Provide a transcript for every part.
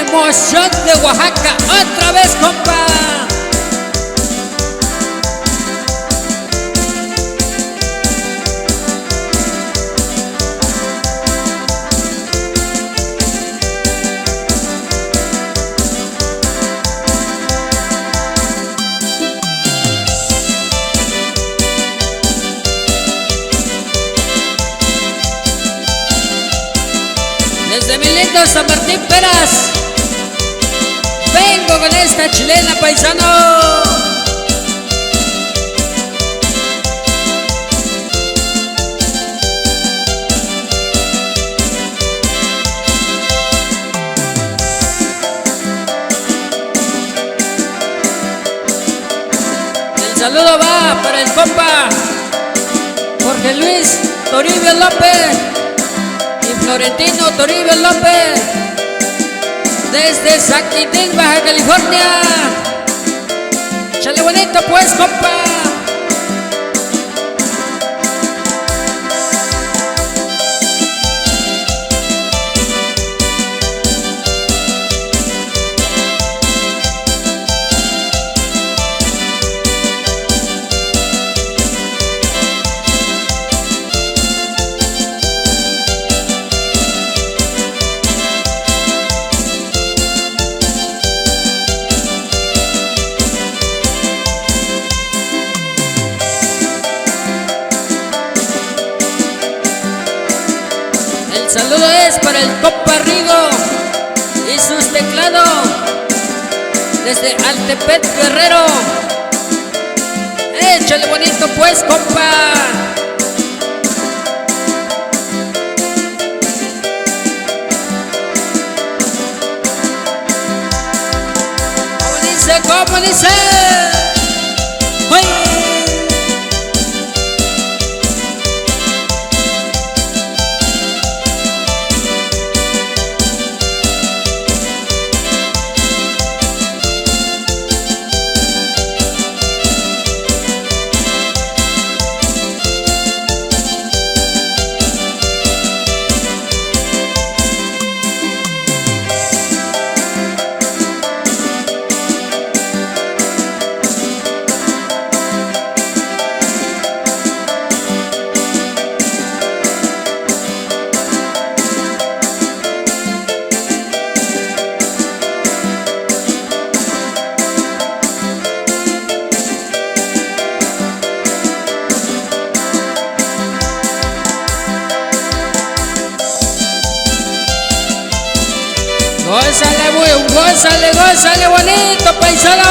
emoción de Oaxaca, otra vez, compa. Desde mi lindo San Martín Peras, vengo con esta chilena, paisano. El saludo va para el compa Jorge Luis Toribio López y Florentino Toribio López, desde San Quintín, Baja California. Chale bonito pues, compa. El saludo es para el compa Rigo y sus teclados desde Altepet, Guerrero. Échale bonito pues, compa. ¿Cómo dice? ¿Cómo dice? ¡Uy! Gózale, gózale bonito, paisano.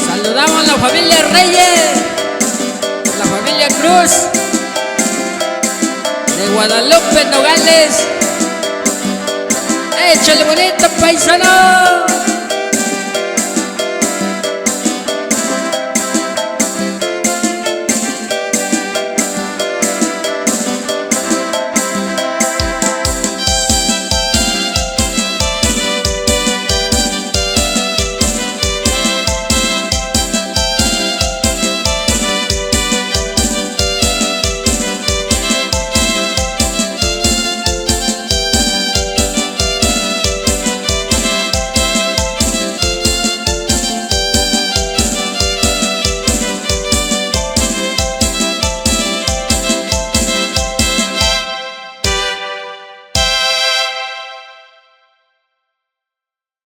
Saludamos a la familia Reyes, la familia Cruz, de Guadalupe, Nogales. Échale bonito, paisano.